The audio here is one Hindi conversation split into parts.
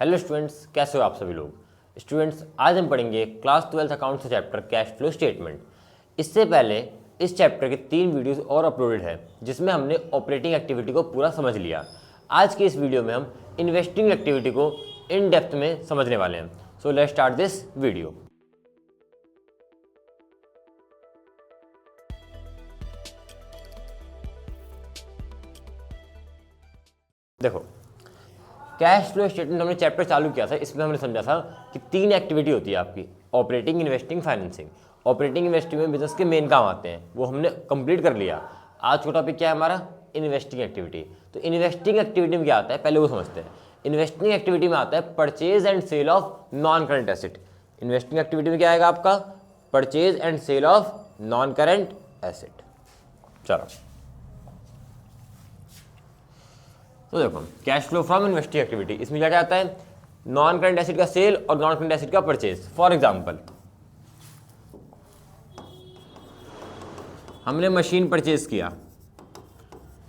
हेलो स्टूडेंट्स, कैसे हो आप सभी लोग। स्टूडेंट्स, आज हम पढ़ेंगे क्लास 12th अकाउंट से चैप्टर कैश फ्लो स्टेटमेंट। इससे पहले इस चैप्टर के 3 वीडियोस और अपलोडेड है जिसमें हमने ऑपरेटिंग एक्टिविटी को पूरा समझ लिया। आज की इस वीडियो में हम इन्वेस्टिंग एक्टिविटी को इन डेप्थ में समझने वाले हैं। So let's start this video. देखो, कैश फ्लो स्टेटमेंट हमने चैप्टर चालू किया था, इसमें हमने समझा था कि 3 एक्टिविटी होती है आपकी, operating, investing, financing. Operating investing में बिजनेस के मेन काम आते हैं, वो हमने कंप्लीट कर लिया। आज का टॉपिक क्या है हमारा, इन्वेस्टिंग एक्टिविटी। तो इन्वेस्टिंग एक्टिविटी में क्या आता है पहले वो समझते हैं। इन्वेस्टिंग एक्टिविटी में आता है purchase and sale of non current asset. Investing activity में क्या आएगा आपका, purchase and sale of non current asset. चलो, तो देखो, cash flow from investing activity, इसमें क्या क्या आता है, नॉन करंट एसेट का सेल और नॉन करंट एसेट का परचेज। फॉर एग्जांपल, हमने मशीन परचेज किया,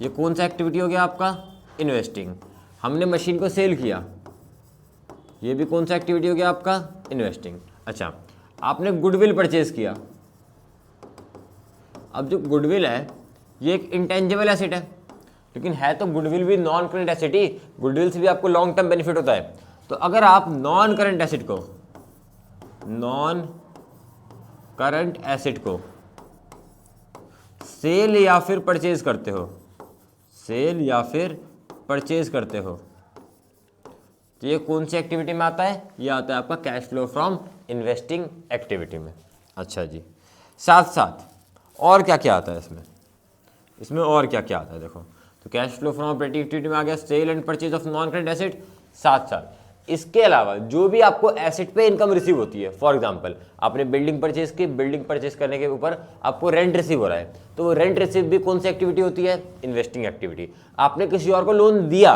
ये कौन सा एक्टिविटी हो गया आपका, इन्वेस्टिंग। हमने मशीन को सेल किया, ये भी कौन सा एक्टिविटी हो गया आपका, इन्वेस्टिंग। अच्छा, आपने गुडविल परचेज किया। अब जो गुडविल है ये एक इंटेंजिबल एसेट है, लेकिन है तो गुडविल भी नॉन करंट एसेट ही। गुडविल से भी आपको लॉन्ग टर्म बेनिफिट होता है। तो अगर आप नॉन करंट एसेट को सेल या फिर परचेज करते हो, तो ये कौन सी एक्टिविटी में आता है, ये आता है आपका cash flow from investing activity में। अच्छा जी, साथ साथ और क्या क्या आता है इसमें और क्या क्या आता है देखो। तो cash flow from operating activity में आ गया sale and purchase of non current asset. साथ साथ इसके अलावा जो भी आपको एसेट पे इनकम रिसीव होती है, फॉर एग्जांपल आपने बिल्डिंग परचेज की, बिल्डिंग परचेज करने के ऊपर आपको रेंट रिसीव हो रहा है, तो वो रेंट रिसीव भी कौन सी एक्टिविटी होती है, इन्वेस्टिंग एक्टिविटी। आपने किसी और को लोन दिया,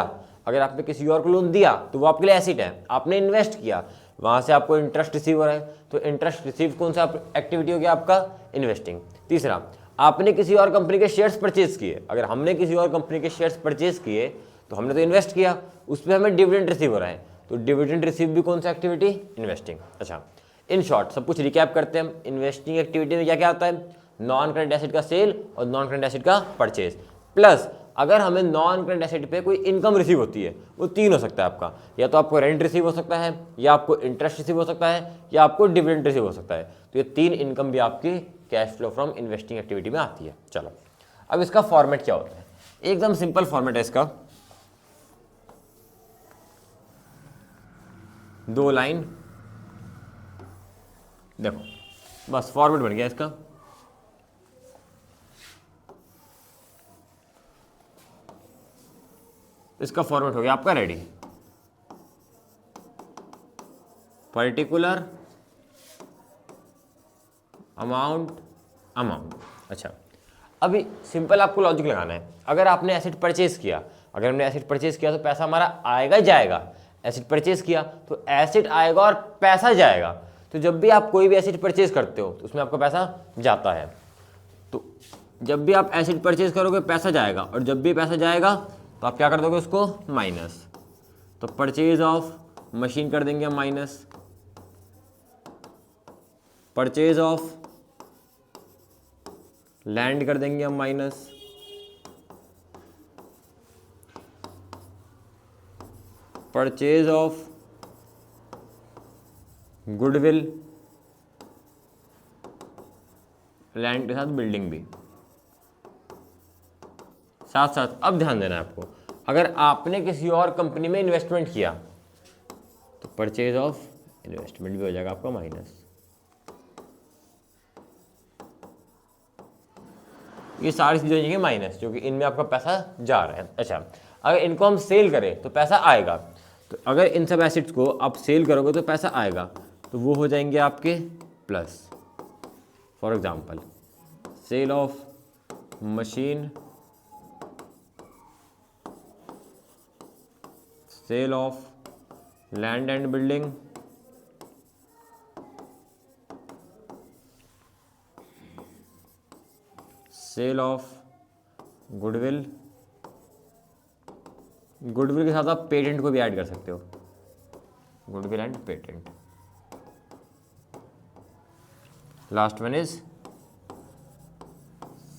अगर आपने किसी और को लोन दिया तो वो आपके लिए एसेट है। आपने इन्वेस्ट किया, वहां से आपको इंटरेस्ट रिसीव हो रहा है, तो इंटरेस्ट रिसीव कौन सा एक्टिविटी हो गया आपका, इन्वेस्टिंग। तीसरा, आपने किसी और कंपनी के शेयर्स परचेज किए, अगर हमने किसी और कंपनी के शेयर्स परचेज किए तो हमने तो इन्वेस्ट किया, उस पर हमें डिविडेंड रिसीव हो रहा है, तो डिविडेंड रिसीव भी कौन सा एक्टिविटी, इन्वेस्टिंग। अच्छा, इन शॉर्ट सब कुछ रिकैप करते हैं हम। इन्वेस्टिंग एक्टिविटी में क्या क्या आता है, नॉन करंट एसेट का सेल और नॉन करंट एसेट का परचेज, प्लस अगर हमें नॉन करंट एसेट पे कोई इनकम रिसीव होती है, वो 3 हो सकता है आपका, या तो आपको रेंट रिसीव हो सकता है, या आपको इंटरेस्ट रिसीव हो सकता है, या आपको डिविडेंड रिसीव हो सकता है। तो ये 3 इनकम भी आपकी cash flow from investing activity में आती है। चलो, अब इसका फॉर्मेट क्या होता है, एकदम सिंपल फॉर्मेट है इसका, 2 लाइन, देखो बस फॉर्मेट बन गया इसका। इसका फॉर्मेट हो गया आपका रेडी, पर्टिकुलर अमाउंट। अच्छा, अभी सिंपल आपको लॉजिक लगाना है। अगर आपने एसेट परचेज किया, अगर हमने एसेट परचेज किया तो पैसा हमारा आएगा जाएगा। एसेट परचेज किया तो एसेट आएगा और पैसा जाएगा। तो जब भी आप कोई भी एसेट परचेज करते हो तो उसमें आपका पैसा जाता है। तो जब भी आप एसेट परचेज करोगे पैसा जाएगा, और जब भी पैसा जाएगा तो आप क्या कर दोगे उसको, माइनस। तो परचेज ऑफ मशीन कर देंगे हम माइनस, परचेज ऑफ लैंड कर देंगे हम minus, purchase of goodwill, land के साथ बिल्डिंग भी। साथ साथ अब ध्यान देना है आपको, अगर आपने किसी और कंपनी में इन्वेस्टमेंट किया तो परचेज ऑफ इन्वेस्टमेंट भी हो जाएगा आपका माइनस। ये सारी चीजें हो जाएंगी माइनस, क्योंकि इनमें आपका पैसा जा रहा है। अच्छा, अगर इनको हम सेल करें तो पैसा आएगा, तो अगर इन सब एसेट्स को आप सेल करोगे तो पैसा आएगा, तो वो हो जाएंगे आपके plus. For example, sale of machine, sale of land and building, sale of goodwill. Goodwill के साथ आप पेटेंट को भी ऐड कर सकते हो, goodwill and patent. Last one is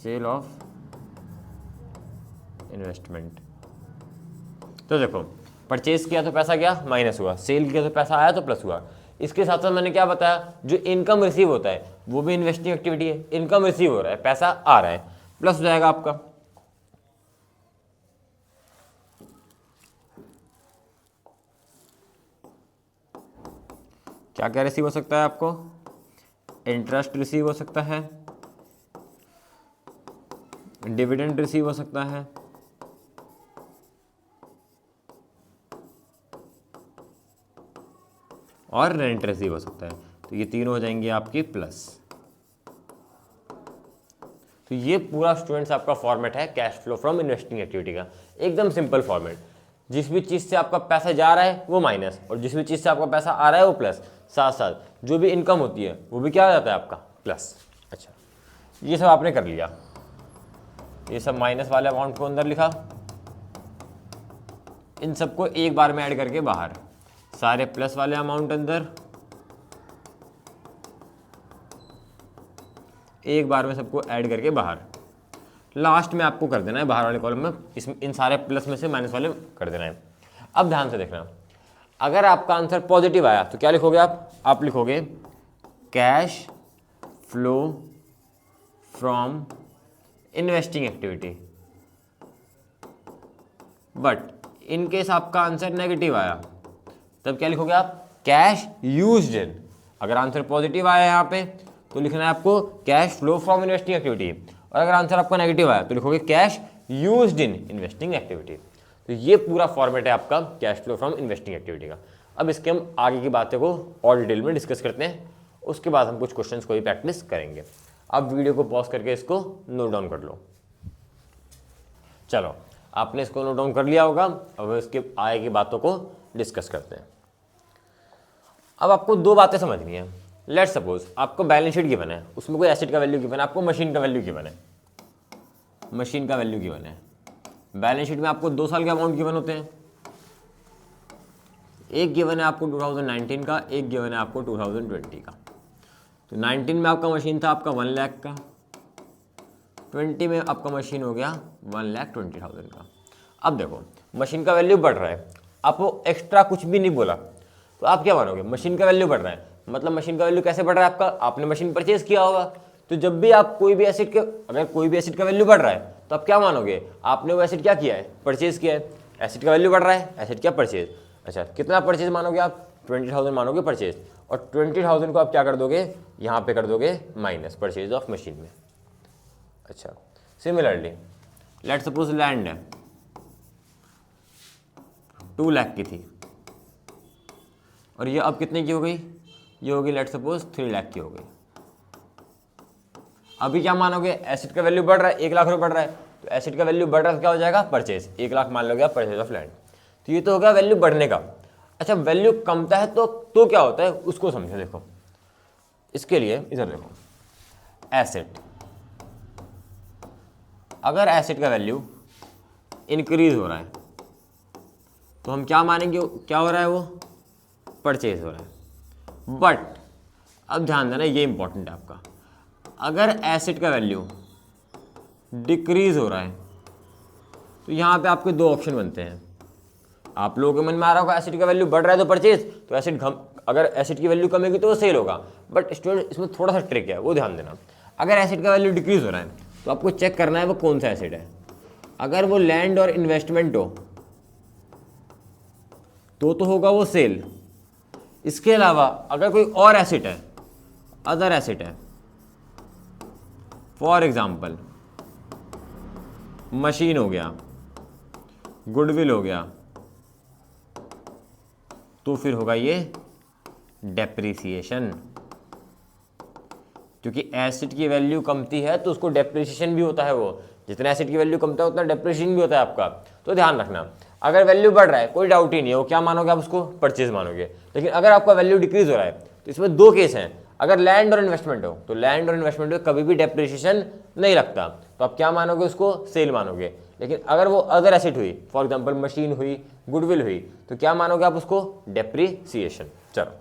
sale of investment. तो देखो, परचेज किया तो पैसा गया माइनस हुआ, सेल किया तो पैसा आया तो प्लस हुआ। इसके साथ साथ मैंने क्या बताया, जो इनकम रिसीव होता है वो भी इन्वेस्टिंग एक्टिविटी है। इनकम रिसीव हो रहा है, पैसा आ रहा है, प्लस हो जाएगा आपका। क्या क्या रिसीव हो सकता है आपको, इंटरेस्ट रिसीव हो सकता है, डिविडेंड रिसीव हो सकता है, और रेंट रिसीव हो सकता है। तो ये तीनों हो जाएंगे आपकी प्लस। तो ये पूरा स्टूडेंट्स आपका फॉर्मेट है cash flow from investing activity का, एकदम सिंपल फॉर्मेट। जिस भी चीज़ से आपका पैसा जा रहा है वो माइनस, और जिस भी चीज़ से आपका पैसा आ रहा है वो प्लस। साथ साथ जो भी इनकम होती है वो भी क्या हो जाता है आपका प्लस। अच्छा, ये सब आपने कर लिया, ये सब माइनस वाले अमाउंट को अंदर लिखा, इन सबको एक बार में ऐड करके बाहर, सारे प्लस वाले अमाउंट अंदर, एक बार में सबको ऐड करके बाहर। लास्ट में आपको कर देना है बाहर वाले कॉलम में इन सारे प्लस में से माइनस वाले कर देना है। अब ध्यान से देखना, अगर आपका आंसर पॉजिटिव आया तो क्या लिखोगे आप लिखोगे cash flow from investing activity. But in case आपका आंसर नेगेटिव आया तब क्या लिखोगे आप, कैश यूज्ड इन। अगर आंसर पॉजिटिव आया यहाँ पे तो लिखना है आपको cash flow from investing activity, और अगर आंसर आपका नेगेटिव आया तो लिखोगे cash used in investing activity. तो ये पूरा फॉर्मेट है आपका cash flow from investing activity का। अब इसके हम आगे की बातें को और डिटेल में डिस्कस करते हैं, उसके बाद हम कुछ क्वेश्चंस को भी प्रैक्टिस करेंगे। अब वीडियो को पॉज करके इसको नोट डाउन कर लो। चलो, आपने इसको नोट डाउन कर लिया होगा, अब इसके आगे की बातों को डिस्कस करते हैं। अब आपको दो बातें समझनी है। लेट्स सपोज आपको बैलेंस शीट गिवन है, उसमें कोई एसेट का वैल्यू गिवन है, आपको मशीन का वैल्यू गिवन है, मशीन का वैल्यू गिवन है। बैलेंस शीट में आपको 2 साल के अमाउंट गिवन होते हैं, एक गिवन है आपको 2019 का, एक गिवन है आपको 2020 का। तो 19 में आपका मशीन था आपका 1 लाख का, 20 में आपका मशीन हो गया 1,20,000 का। अब देखो, मशीन का वैल्यू बढ़ रहा है, आपको एक्स्ट्रा कुछ भी नहीं बोला तो आप क्या मानोगे, मशीन का वैल्यू बढ़ रहा है, मतलब मशीन का वैल्यू कैसे बढ़ रहा है आपका, आपने मशीन परचेज किया होगा। तो जब भी आप कोई भी एसेट के, अगर कोई भी एसेट का वैल्यू बढ़ रहा है तो आप क्या मानोगे, आपने वो एसेट क्या किया है, परचेज किया है। एसेट का वैल्यू बढ़ रहा है, एसेट क्या, परचेज। अच्छा, कितना परचेज मानोगे आप, 20,000 मानोगे परचेज, और 20,000 को आप क्या कर दोगे, यहाँ पे कर दोगे माइनस परचेज ऑफ मशीन में। अच्छा, सिमिलरली लेट्स सपोज लैंड है 2 लाख की थी, और ये अब कितने की हो गई, ये होगी लेट्स सपोज 3 लाख की हो गई। अभी क्या मानोगे, एसेट का वैल्यू बढ़ रहा है, 1 लाख रुपये बढ़ रहा है, तो एसेट का वैल्यू बढ़ रहा है तो क्या हो जाएगा, परचेज। 1 लाख मान लोगे आप परचेज ऑफ लैंड। तो ये तो हो गया वैल्यू बढ़ने का। अच्छा, वैल्यू कमता है तो क्या होता है उसको समझो। देखो, इसके लिए इधर देखो, एसेट, अगर एसेट का वैल्यू इंक्रीज हो रहा है तो हम क्या मानेंगे, क्या हो रहा है, वो परचेज हो रहा है। बट अब ध्यान देना, ये इंपॉर्टेंट है आपका, अगर एसेट का वैल्यू डिक्रीज हो रहा है तो यहाँ पे आपके 2 ऑप्शन बनते हैं। आप लोगों के मन में आ रहा होगा एसेट का वैल्यू बढ़ रहा है तो परचेज, तो एसेट अगर एसेट की वैल्यू कमेगी तो वो सेल होगा। बट स्टूडेंट, इसमें थोड़ा सा ट्रिक है, वो ध्यान देना। अगर एसेट का वैल्यू डिक्रीज हो रहा है तो आपको चेक करना है वो कौन सा एसेट है। अगर वो लैंड और इन्वेस्टमेंट हो तो होगा वो सेल। इसके अलावा अगर कोई और एसेट है, अदर एसेट है, फॉर एग्जाम्पल मशीन हो गया, गुडविल हो गया, तो फिर होगा ये डेप्रिसिएशन। क्योंकि एसेट की वैल्यू कमती है तो उसको डेप्रिसिएशन भी होता है। वो जितना एसेट की वैल्यू कमता है उतना डेप्रिसिएशन भी होता है आपका। तो ध्यान रखना, अगर वैल्यू बढ़ रहा है कोई डाउट ही नहीं है, वो क्या मानोगे आप, उसको परचेज मानोगे। लेकिन अगर आपका वैल्यू डिक्रीज हो रहा है तो इसमें 2 केस हैं। अगर लैंड और इन्वेस्टमेंट हो तो लैंड और इन्वेस्टमेंट में कभी भी डेप्रिसिएशन नहीं लगता, तो आप क्या मानोगे, उसको सेल मानोगे। लेकिन अगर वो अदर एसेट हुई, फॉर एग्जांपल मशीन हुई, गुडविल हुई, तो क्या मानोगे आप उसको? डेप्रीसिएशन। चलो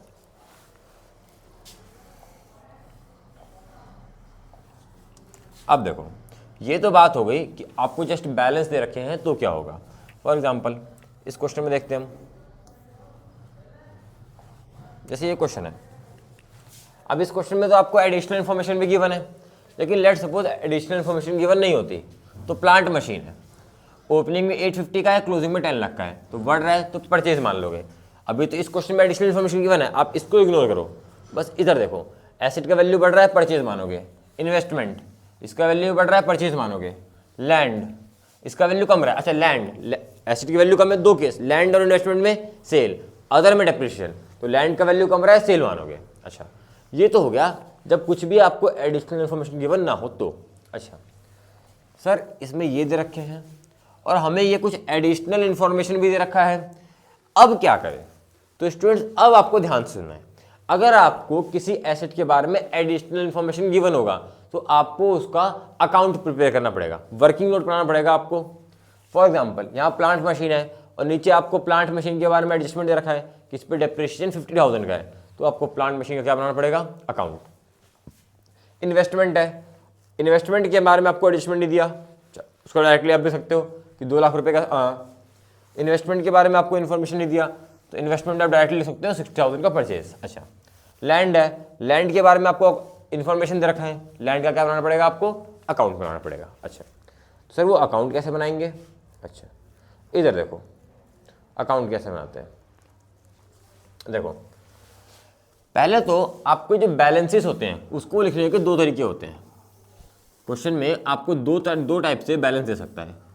अब देखो, ये तो बात हो गई कि आपको जस्ट बैलेंस दे रखे हैं तो क्या होगा। फॉर एग्जांपल इस क्वेश्चन में देखते हैं हम, जैसे ये क्वेश्चन है, अब इस क्वेश्चन में तो आपको एडिशनल इन्फॉर्मेशन भी गिवन है, लेकिन let suppose additional information given नहीं होती। तो प्लांट मशीन है, ओपनिंग में 850 का है, क्लोजिंग में 10 लाख का है, तो बढ़ रहा है तो परचेज मान लोगे। अभी तो इस क्वेश्चन में एडिशनल इन्फॉर्मेशन गिवन है, आप इसको इग्नोर करो, बस इधर देखो, एसेट का वैल्यू बढ़ रहा है, परचेज मानोगे। इन्वेस्टमेंट, इसका वैल्यू बढ़ रहा है, परचेज मानोगे। लैंड, इसका वैल्यू कम रहा है, अच्छा लैंड, एसेट की वैल्यू कम है, दो केस, लैंड और इन्वेस्टमेंट में सेल, अदर में डेप्रिसिएशन, तो लैंड का वैल्यू कम रहा है, सेल मानोगे। अच्छा ये तो हो गया जब कुछ भी आपको एडिशनल इन्फॉर्मेशन गिवन ना हो तो। अच्छा सर इसमें ये दे रखे हैं और हमें ये कुछ एडिशनल इन्फॉर्मेशन भी दे रखा है, अब क्या करें? तो स्टूडेंट्स अब आपको ध्यान से सुनना है, अगर आपको किसी एसेट के बारे में एडिशनल इन्फॉर्मेशन गिवन होगा तो आपको उसका अकाउंट प्रिपेयर करना पड़ेगा, वर्किंग नोट बनाना पड़ेगा आपको। फॉर एग्जाम्पल यहाँ प्लांट मशीन है और नीचे आपको प्लांट मशीन के बारे में एडजस्टमेंट दे रखा है कि इस पर डेप्रिसिएशन 50,000 का है, तो आपको प्लांट मशीन का क्या बनाना पड़ेगा? अकाउंट। इन्वेस्टमेंट है, इन्वेस्टमेंट के बारे में आपको एडजस्टमेंट नहीं दिया, उसको डायरेक्टली आप दे सकते हो कि 2 लाख रुपए का। इन्वेस्टमेंट के बारे में आपको इन्फॉर्मेशन नहीं दिया तो इन्वेस्टमेंट आप डायरेक्टली ले सकते हो 60,000 का परचेज। अच्छा लैंड है, लैंड के बारे में आपको इन्फॉर्मेशन दे रखा है, लैंड का क्या बनाना पड़ेगा? आपको अकाउंट बनाना पड़ेगा। अच्छा तो सर वो अकाउंट कैसे बनाएंगे? अच्छा इधर देखो अकाउंट कैसे बनाते हैं। देखो पहले तो आपको जो बैलेंसेस होते हैं उसको लिखने के 2 तरीके होते हैं। क्वेश्चन में आपको दो टाइप से बैलेंस दे सकता है।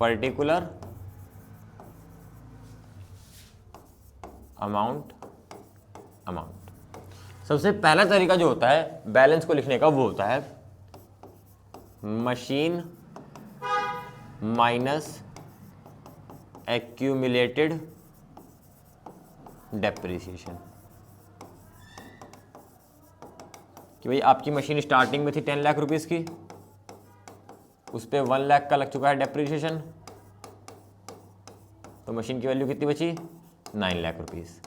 पर्टिकुलर अमाउंट, सबसे पहला तरीका जो होता है बैलेंस को लिखने का वो होता है मशीन माइनस एक्यूमुलेटेड डेप्रिसिएशन। कि भाई आपकी मशीन स्टार्टिंग में थी 10 लाख रुपीस की, उस पर 1 लाख का लग चुका है डेप्रिसिएशन, तो मशीन की वैल्यू कितनी बची? 9 लाख रुपीस।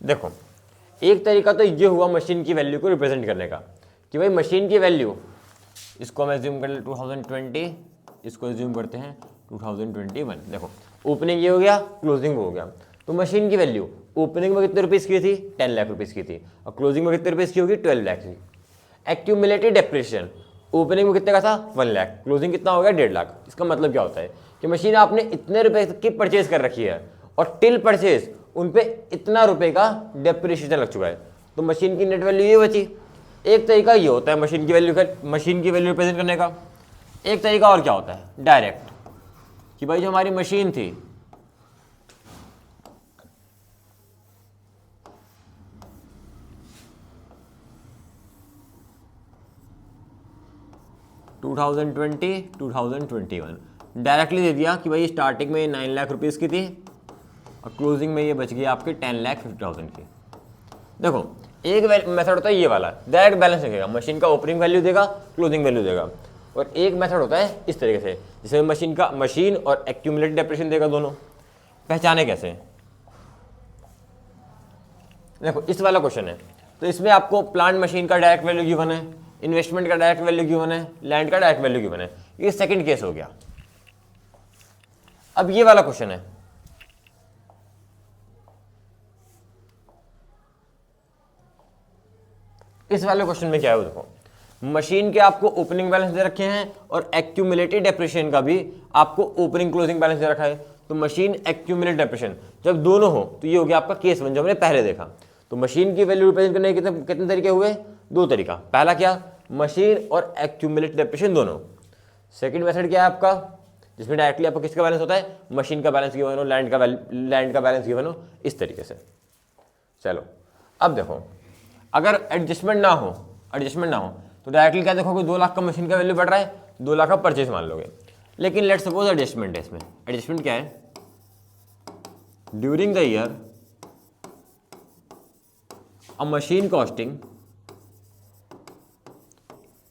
देखो एक तरीका तो ये हुआ मशीन की वैल्यू को रिप्रेजेंट करने का कि भाई मशीन की वैल्यू, इसको हम एज्यूम कर ले 2020, इसको एज्यूम करते हैं 2021। देखो ओपनिंग ये हो गया, क्लोजिंग वो हो गया, तो मशीन की वैल्यू ओपनिंग में कितने रुपीस की थी? 10 लाख रुपीस की थी, और क्लोजिंग में कितने रुपीस की होगी? 12 लाख की। एक्यूमुलेटेड डेप्रिसिएशन ओपनिंग में कितने का था? 1 लाख, क्लोजिंग कितना हो गया? 1.5 लाख। इसका मतलब क्या होता है कि मशीन आपने इतने रुपए की परचेज कर रखी है और टिल परचेज उन पे इतना रुपए का डेप्रिसिएशन लग चुका है, तो मशीन की नेट वैल्यू ये बची। एक तरीका ये होता है मशीन की वैल्यू रिप्रेजेंट करने का। एक तरीका और क्या होता है डायरेक्ट, कि भाई जो हमारी मशीन थी (2020-2021) डायरेक्टली दे दिया कि भाई स्टार्टिंग में 9 लाख रुपीस की थी और क्लोजिंग में ये बच गई आपकी 10,50,000 की। देखो एक मेथड होता है ये वाला, डायरेक्ट बैलेंस लिखेगा, मशीन का ओपनिंग वैल्यू देगा, क्लोजिंग वैल्यू देगा। और एक मेथड होता है इस तरीके से, जिसमें मशीन और एक्यूमुलेटेड डेप्रिसिएशन देगा दोनों। पहचाने कैसे? देखो इस वाला क्वेश्चन है तो इसमें आपको प्लांट मशीन का डायरेक्ट वैल्यू गिवन है, इन्वेस्टमेंट का डायरेक्ट वैल्यू गिवन है, लैंड का डायरेक्ट वैल्यू गिवन है। ये सेकंड केस हो गया। अब ये वाला क्वेश्चन है, इस वाले क्वेश्चन में क्या है? देखो मशीन के आपको ओपनिंग बैलेंस दे रखे हैं और एक्यूमुलेटेड डेप्रिसिएशन का भी आपको ओपनिंग क्लोजिंग बैलेंस दे रखा है। तो मशीन एक्यूमुलेटेड डेप्रिसिएशन जब दोनों हो तो ये हो गया आपका केस 1 जो हमने पहले देखा। तो मशीन की वैल्यू रिप्रेजेंट करने के कितने कितने तरीके हुए, दो तरीका। पहला क्या, मशीन और एक्यूमुलेटेड डेप्रिसिएशन दोनों। सेकंड मेथड क्या है आपका, जिसमें डायरेक्टली आपको किसका बैलेंस होता है, मशीन का बैलेंस गिवन हो, लैंड का बैलेंस गिवन हो, इस तरीके से। चलो अब देखो, अगर एडजस्टमेंट ना हो तो डायरेक्टली क्या देखोगे, 2 लाख का मशीन का वैल्यू बढ़ रहा है, 2 लाख का परचेज मान लोगे। लेकिन लेट सपोज एडजस्टमेंट है, इसमें एडजस्टमेंट क्या है, during the year a machine costing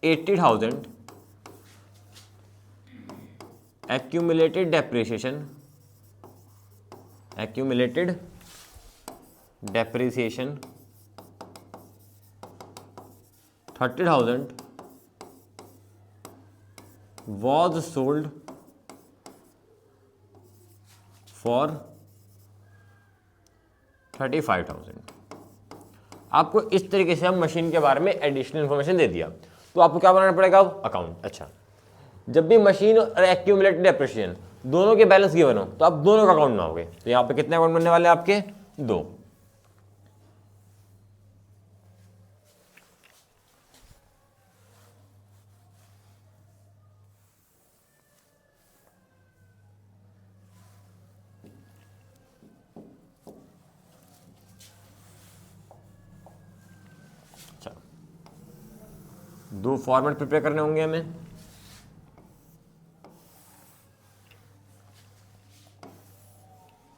80,000 accumulated depreciation 30,000 was sold for 35,000। आपको इस तरीके से हम मशीन के बारे में एडिशनल इंफॉर्मेशन दे दिया, तो आपको क्या बनाना पड़ेगा अब, अकाउंट। अच्छा, जब भी मशीन और एक्यूमुलेटेड डेप्रिसिएशन दोनों के बैलेंस गिवन हो तो आप दोनों का अकाउंट बनाओगे। तो यहाँ पे कितने अकाउंट बनने वाले हैं आपके, 2। अच्छा, 2 फॉर्मेट प्रिपेयर करने होंगे हमें।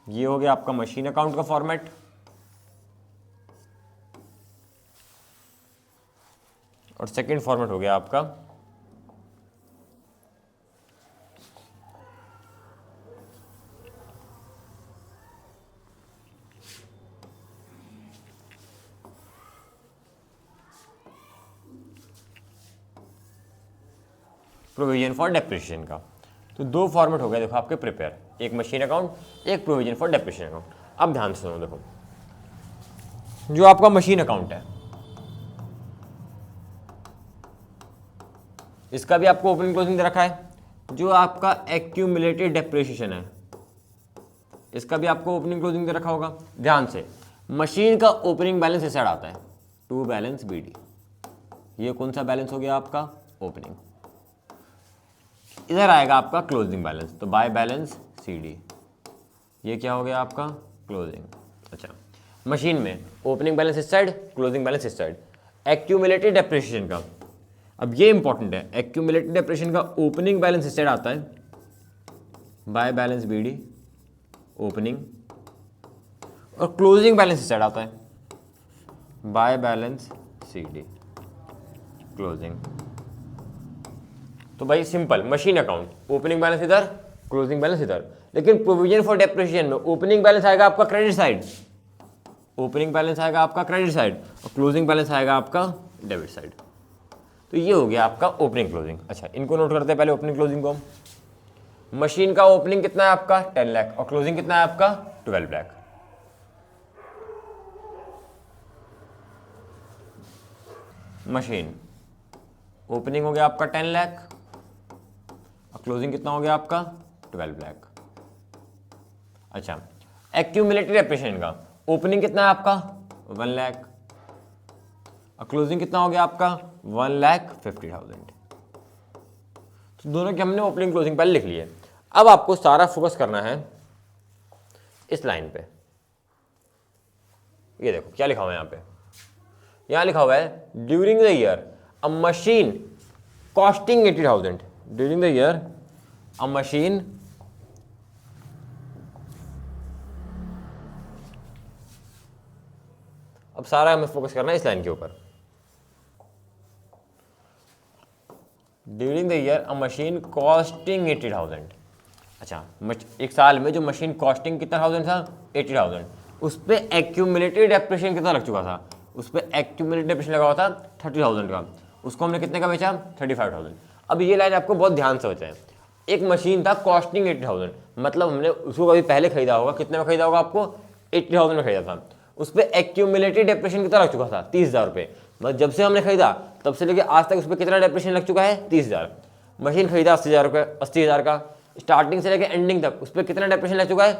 ये हो गया आपका मशीन अकाउंट का फॉर्मेट, और सेकंड फॉर्मेट हो गया आपका प्रोविजन फॉर डेप्रिसिएशन का। तो 2 फॉर्मेट हो गए देखो आपके प्रिपेयर, एक मशीन अकाउंट, एक प्रोविजन फॉर डेप्रिसिएशन अकाउंट। अब ध्यान से सुनो, देखो जो आपका मशीन अकाउंट है, इसका भी आपको ओपनिंग क्लोजिंग दे रखा है। जो आपका एक्यूमुलेटेड डेप्रिसिएशन है, इसका भी आपको ओपनिंग क्लोजिंग दे रखा होगा। ध्यान से, मशीन का ओपनिंग बैलेंस इस साइड आता है, टू बैलेंस BD। ये कौन सा बैलेंस हो गया आपका, ओपनिंग। इधर आएगा आपका क्लोजिंग बैलेंस, तो बाय बैलेंस CD। ये क्या हो गया आपका, क्लोजिंग। अच्छा, मशीन में ओपनिंग बैलेंस इस साइड, क्लोजिंग बैलेंस इस साइड। एक्यूमुलेटेड डेप्रिसिएशन का, अब ये इंपॉर्टेंट है, एक्यूमुलेटेड डेप्रिसिएशन का ओपनिंग बैलेंस इस साइड आता है, बाय बैलेंस BD ओपनिंग, और क्लोजिंग बैलेंस इस साइड आता है, बाय बैलेंस CD क्लोजिंग। तो भाई simple, machine account opening balance इधर, क्लोजिंग बैलेंस इधर। लेकिन प्रोविजन फॉर डेप्रिसिएशन में ओपनिंग बैलेंस आएगा आपका क्रेडिट साइड, ओपनिंग बैलेंस आएगा आपका क्रेडिट साइड, और क्लोजिंग बैलेंस आएगा आपका डेबिट साइड। तो ये हो गया आपका ओपनिंग क्लोजिंग। अच्छा, इनको नोट करते हैं पहले, ओपनिंग क्लोजिंग को हम। मशीन का ओपनिंग कितना है आपका, 10 लाख, और क्लोजिंग कितना है आपका, 12 लाख। मशीन ओपनिंग हो गया आपका 10 लाख, और क्लोजिंग कितना हो गया आपका, 12 लाख। अच्छा, एक्यूमुलेटेड डेप्रिसिएशन का ओपनिंग कितना है आपका, 1 लाख, और क्लोजिंग कितना हो गया आपका, 1,50,000। तो दोनों के हमने ओपनिंग क्लोजिंग पहले लिख लिए। अब आपको सारा फोकस करना है इस लाइन पे। ये देखो क्या लिखा हुआ है यहाँ पे, यहाँ लिखा हुआ है during the year a machine costing 80,000। During the year a machine अब सारा हमें फोकस करना है इस लाइन के ऊपर। During the year a machine costing 80,000। अच्छा, एक साल में जो मशीन कॉस्टिंग कितना थाउजेंड था, 80,000, उस पर एक्यूमुलेटेड डेप्रिसिएशन कितना लग चुका था, उस पर एक्यूमुलेटेड डेप्रिसिएशन लगा हुआ था 30,000 का, उसको हमने कितने का बेचा, 35,000। अब ये लाइन आपको बहुत ध्यान से होता है। एक मशीन था कॉस्टिंग 80,000, मतलब हमने उसको कभी पहले खरीदा होगा, कितने में खरीदा होगा, आपको 80,000 में खरीदा था। उस पर एक्यूमुलेटेड डेप्रिसिएशन कितना लग चुका था, 30,000 रुपये। मतलब जब से हमने खरीदा तब से लेके आज तक उस पर कितना डेप्रिसिएशन लग चुका है, 30,000। मशीन खरीदा 80,000 रुपये, 80,000 का, स्टार्टिंग से लेकर एंडिंग तक उस पर कितना डेप्रिसिएशन लग चुका है,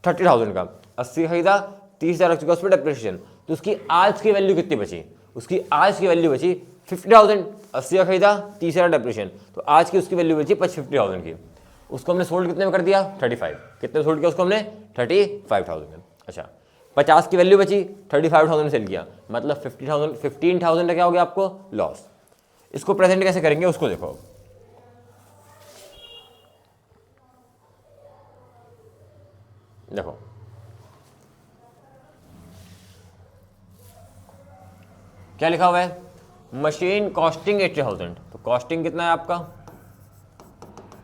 30,000 का। 80 खरीदा, 30,000 लग चुका है उस पर डेप्रिसिएशन, तो उसकी आज की वैल्यू कितनी बची, उसकी आज की वैल्यू बची 50,000। 80 का खरीदा, 30 का डेप्रिशिएशन, तो आज की उसकी वैल्यू बची 50,000 की। उसको हमने सोल्ड कितने में कर दिया, 35। कितने सोल्ड किया उसको हमने, 35,000 में। अच्छा 50 की वैल्यू बची, 35,000 में सेल किया, मतलब 15,000 का क्या हो गया आपको लॉस। इसको प्रेजेंट कैसे करेंगे उसको देखो। देखो क्या लिखा हुआ है, मशीन कॉस्टिंग 80,000। तो कॉस्टिंग कितना है आपका,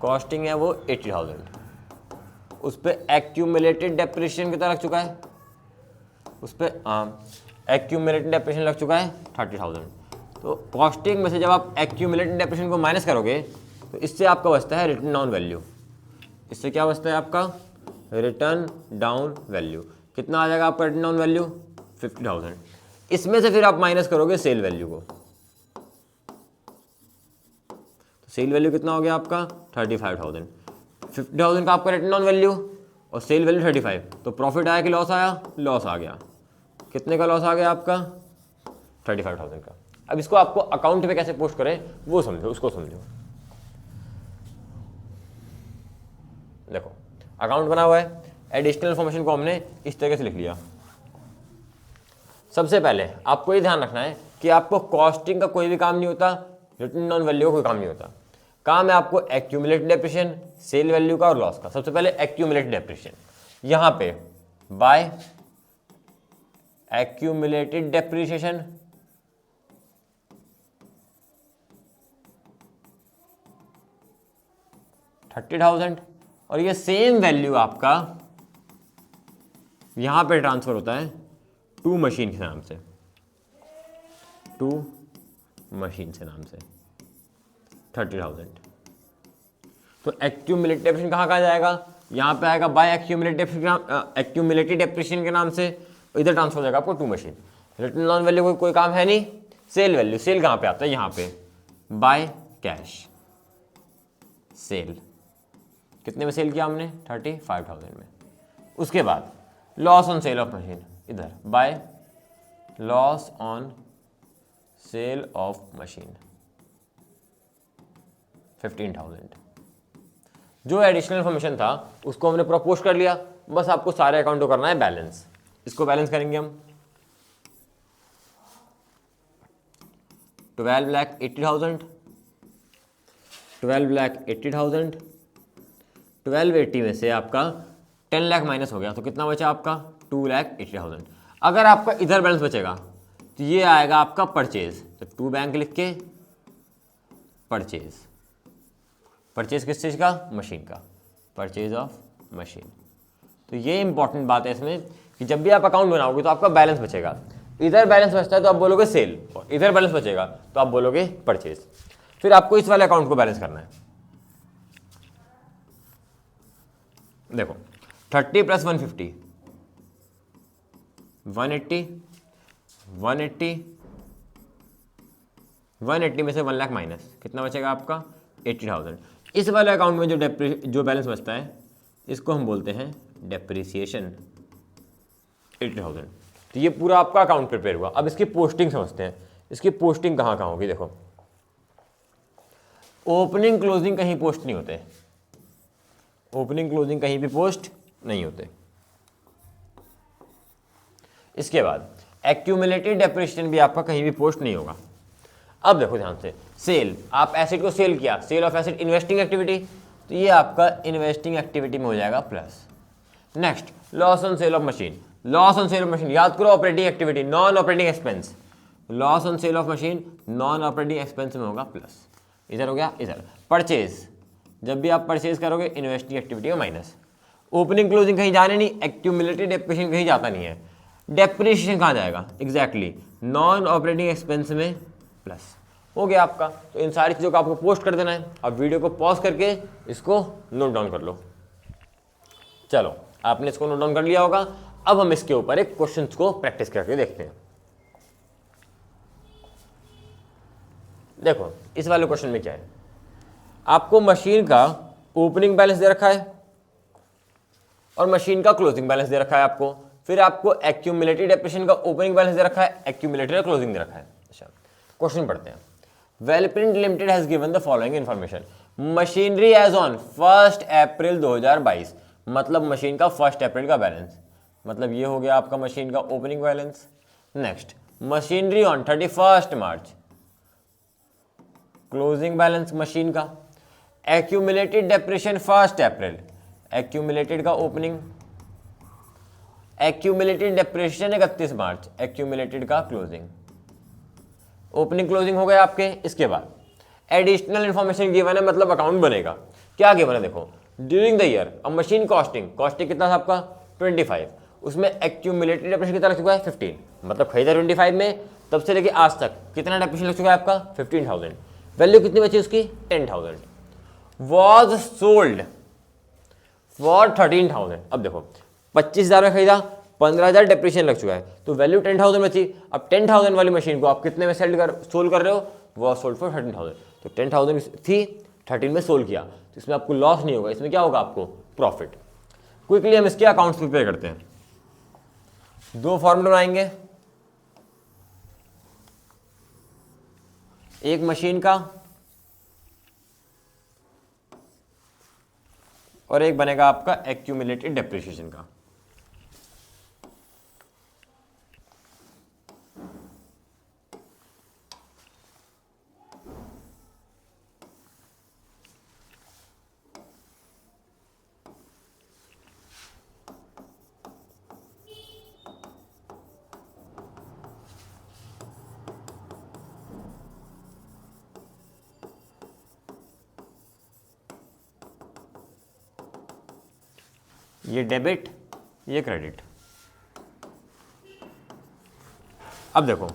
कॉस्टिंग है वो 80,000। उस पर एक्यूमुलेटेड डेप्रिसिएशन कितना लग चुका है, उस पर एक्यूमुलेटेड डेप्रिसिएशन लग चुका है 30,000। तो कॉस्टिंग में से जब आप एक्यूमुलेटेड डेप्रिसिएशन को माइनस करोगे तो इससे आपका बचता है रिटर्न डाउन वैल्यू। इससे क्या बचता है आपका, रिटर्न डाउन वैल्यू। कितना आ जाएगा आपका रिटर्न डाउन वैल्यू, 50,000। इसमें से फिर आप माइनस करोगे सेल वैल्यू को, तो सेल वैल्यू कितना हो गया आपका 35,000। 50,000 का आपका रिटर्न डाउन वैल्यू और सेल वैल्यू 35, तो प्रॉफिट आया कि लॉस आया, लॉस आ गया। कितने का लॉस आ गया आपका, 35,000 का। अब इसको आपको अकाउंट में कैसे पोस्ट करें वो समझो, उसको समझो। देखो अकाउंट बना हुआ है, एडिशनल इन्फॉर्मेशन को हमने इस तरीके से लिख लिया। सबसे पहले आपको ये ध्यान रखना है कि आपको कॉस्टिंग का कोई भी काम नहीं होता, रिटर्न डाउन वैल्यू का कोई काम नहीं होता। काम है आपको एक्यूमुलेटेड डेप्रिसिएशन, सेल वैल्यू का और लॉस का। सबसे पहले एक्यूमुलेटेड डेप्रिसिएशन, यहां पे बाय एक्यूमुलेटेड डेप्रिसिएशन $30,000, और ये सेम वैल्यू आपका यहां पे ट्रांसफर होता है टू मशीन के नाम से, टू मशीन से नाम से 30,000। तो एक्यूमुलेटेड डेप्रिसिएशन कहाँ जाएगा, यहाँ पे आएगा बाय एक्यूमुलेटेड डेप्रिसिएशन के नाम से, इधर ट्रांसफर हो जाएगा आपको to machine. Written down value कोई काम है नहीं। सेल वैल्यू, सेल कहाँ पे आता है, यहाँ पे बाय कैश सेल। कितने में सेल किया हमने, 35,000 में। उसके बाद loss on sale of machine, इधर by loss on sale of machine 15,000। जो एडिशनल इन्फॉर्मेशन था उसको हमने पूरा पोस्ट कर लिया। बस आपको सारे अकाउंट को करना है बैलेंस। इसको बैलेंस करेंगे हम 12,80,000, 12,80,000, 1280 में से आपका 10 लाख माइनस हो गया, तो कितना बचा आपका 2,80,000। अगर आपका इधर बैलेंस बचेगा तो ये आएगा आपका परचेज, तो टू बैंक लिख के परचेज, परचेज किस चीज़ का, मशीन का, परचेज ऑफ मशीन। तो ये इंपॉर्टेंट बात है इसमें कि जब भी आप अकाउंट बनाओगे तो आपका बैलेंस बचेगा। इधर बैलेंस बचता है तो आप बोलोगे सेल, और इधर बैलेंस बचेगा तो आप बोलोगे परचेज। फिर आपको इस वाले अकाउंट को बैलेंस करना है। देखो 30 प्लस 150, 180, 180, 180 में से 1 लाख माइनस, कितना बचेगा आपका 80,000। इस वाले अकाउंट में जो बैलेंस बचता है इसको हम बोलते हैं डेप्रिसिएशन 80,000। तो ये पूरा आपका अकाउंट प्रिपेयर हुआ। अब इसकी पोस्टिंग समझते हैं। इसकी पोस्टिंग कहाँ कहाँ होगी। देखो ओपनिंग क्लोजिंग कहीं पोस्ट नहीं होते, ओपनिंग क्लोजिंग कहीं भी पोस्ट नहीं होते। इसके बाद एक्यूमुलेटेड डेप्रिसिएशन भी आपका कहीं भी पोस्ट नहीं होगा। अब देखो ध्यान से, सेल, आप एसेट को सेल किया, sale of asset investing activity, तो ये आपका इन्वेस्टिंग एक्टिविटी में हो जाएगा plus. Next loss on sale of machine, loss on sale of machine याद करो operating activity, non operating expense, loss on sale of machine non operating expense में होगा प्लस। इधर हो गया, इधर परचेज, जब भी आप परचेज करोगे इन्वेस्टिंग एक्टिविटी में माइनस। ओपनिंग क्लोजिंग कहीं जाने नहीं, एक्यूमुलेटेड डेप्रिसिएशन कहीं जाता नहीं है। डेप्रिसिएशन कहाँ जाएगा, एग्जैक्टली नॉन ऑपरेटिंग एक्सपेंस में प्लस। हो गया आपका। तो इन सारी चीज़ों को आपको पोस्ट कर देना है। अब वीडियो को पॉज करके इसको नोट डाउन कर लो। चलो आपने इसको नोट डाउन कर लिया होगा। अब हम इसके ऊपर एक क्वेश्चन को प्रैक्टिस करके देखते हैं। देखो इस वाले क्वेश्चन में क्या है, आपको मशीन का ओपनिंग बैलेंस दे रखा है और मशीन का क्लोजिंग बैलेंस दे रखा है आपको। फिर आपको एक्यूमुलेटेड डेप्रिसिएशन का ओपनिंग बैलेंस दे रखा है, एक्यूमुलेटेड क्लोजिंग दे रखा है। अच्छा, क्वेश्चन पढ़ते हैं। Wellprint limited has given the following information. Machinery as on 1 April 2022, मतलब मशीन का 1 अप्रैल का बैलेंस, मतलब ये हो गया आपका मशीन का opening balance. Next, machinery on 31 March, closing balance machine का। एक्यूमुलेटेड डेप्रिसिएशन 1 अप्रैल, एक्यूमुलेटेड का ओपनिंग। एक्यूमुलेटेड डेप्रिसिएशन 31 मार्च, एक्यूमुलेटेड का क्लोजिंग। ओपनिंग क्लोजिंग हो गया आपके। इसके बाद एडिशनल इंफॉर्मेशन गिवन है, मतलब अकाउंट बनेगा। क्या गिवन है देखो, ड्यूरिंग द ईयर अब मशीन कॉस्टिंग, कॉस्टिंग कितना था आपका 25, उसमें एक्यूमुलेटेड डेप्रिसिएशन कितना लग चुका है 15, मतलब खरीदा 25 में, तब से लेके आज तक कितना डेप्रिसिएशन लग चुका है आपका 15,000। वैल्यू कितनी बची उसकी 10,000। Was sold for 13,000। अब देखो 25,000 में खरीदा, 15,000 डेप्रिसिएशन लग चुका है, तो वैल्यू 10,000 बची। अब 10,000 वाली मशीन को आप कितने में सोल्ड कर रहे हो, वॉज सोल्ड फॉर 13,000। तो 10,000 थी, 13 में सोल्ड किया, तो इसमें आपको लॉस नहीं होगा, इसमें क्या होगा आपको प्रॉफिट। क्विकली हम इसके अकाउंट्स प्रिपेयर करते हैं। दो फॉर्मूला बनाएंगे, एक मशीन का और एक बनेगा आपका एक्यूमुलेटेड डेप्रिसिएशन का। ये डेबिट, ये क्रेडिट। अब देखो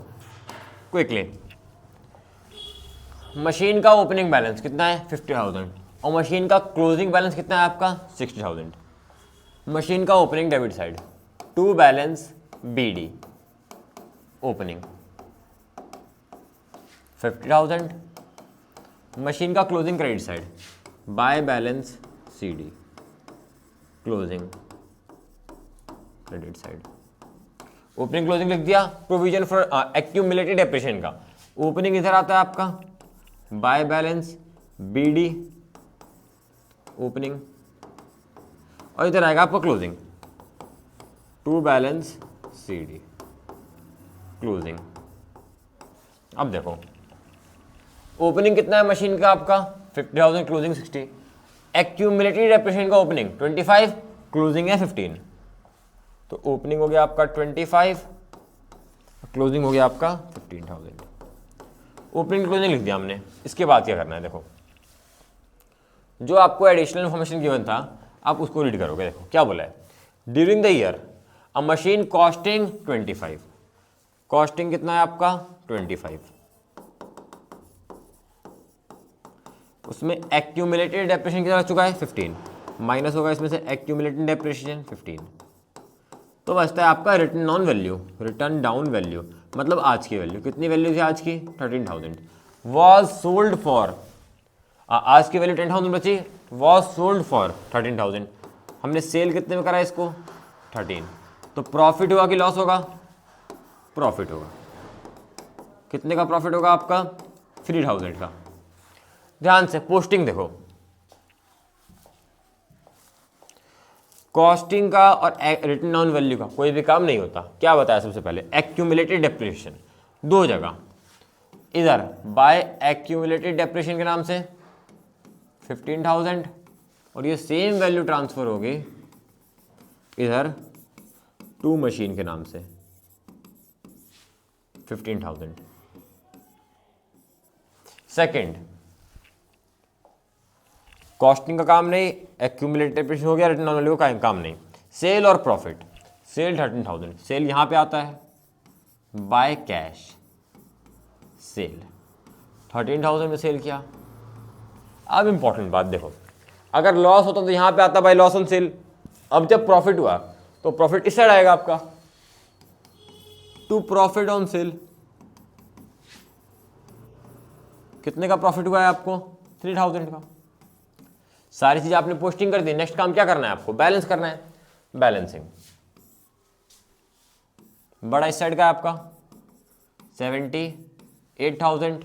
क्विकली, मशीन का ओपनिंग बैलेंस कितना है 50,000 और मशीन का क्लोजिंग बैलेंस कितना है आपका 60,000। मशीन का opening debit side, to balance BD, opening 50,000। Machine का closing credit side, by balance CD, closing credit side. Opening closing लिख दिया। प्रोविजन फॉर एक्यूमुलेटेड डेप्रिसिएशन का, ओपनिंग इधर आता है आपका, बाय बैलेंस BD, ओपनिंग, और इधर आएगा आपका closing, to balance CD, closing. अब देखो ओपनिंग कितना है मशीन का आपका 50,000, क्लोजिंग 60, एक्यूमुलेटेड डेप्रिसिएशन का ओपनिंग 25, क्लोजिंग है 15, तो ओपनिंग हो गया आपका 25, क्लोजिंग हो गया आपका 15,000। ओपनिंग क्लोजिंग लिख दिया हमने। इसके बाद क्या करना है देखो, जो आपको एडिशनल इन्फॉर्मेशन गिवन था आप उसको रीड करोगे। देखो क्या बोला है, during the year a machine costing 25, costing कितना है आपका 25, उसमें एक्यूमुलेटेड डेप्रिसिएशन कितना लग चुका है 15, माइनस होगा इसमें से एक्यूमुलेटेड डेप्रिसिएशन 15, तो बचता है आपका return on value, return down value, मतलब आज की वैल्यू। कितनी वैल्यू थी आज की 13,000। वॉज सोल्ड फॉर, आज की वैल्यू 10,000 बची, वॉज सोल्ड फॉर 13,000। हमने सेल कितने में करा इसको 13, तो प्रॉफिट होगा कि लॉस होगा, प्रॉफिट होगा। कितने का प्रॉफिट होगा आपका 3,000 का। ध्यान से पोस्टिंग देखो, कॉस्टिंग का और रिटर्न ऑन वैल्यू का कोई भी काम नहीं होता। क्या बताया सबसे पहले, एक्यूमुलेटेड डेप्रिसिएशन दो जगह, इधर बाय एक्यूमुलेटेड डेप्रिसिएशन के नाम से 15,000 और ये सेम वैल्यू ट्रांसफर होगी इधर टू मशीन के नाम से 15,000। सेकंड, कॉस्टिंग का काम नहीं, एक्यूमुलेटेड डेप्रिसिएशन हो गया, रिटर्न ऑन वैल्यू का काम नहीं। सेल और प्रॉफिट, सेल 13,000, सेल यहां पे आता है बाय कैश, सेल 13,000 में सेल किया। अब इंपॉर्टेंट बात देखो, अगर लॉस होता तो यहां पे आता बाय लॉस ऑन सेल। अब जब प्रॉफिट हुआ तो प्रॉफिट इस साइड आएगा आपका, टू प्रॉफिट ऑन सेल। कितने का प्रॉफिट हुआ है आपको 3,000 का। सारी चीज आपने पोस्टिंग कर दी। नेक्स्ट काम क्या करना है आपको, बैलेंस करना है, बैलेंसिंग। बड़ा इस साइड का है आपका 78,000,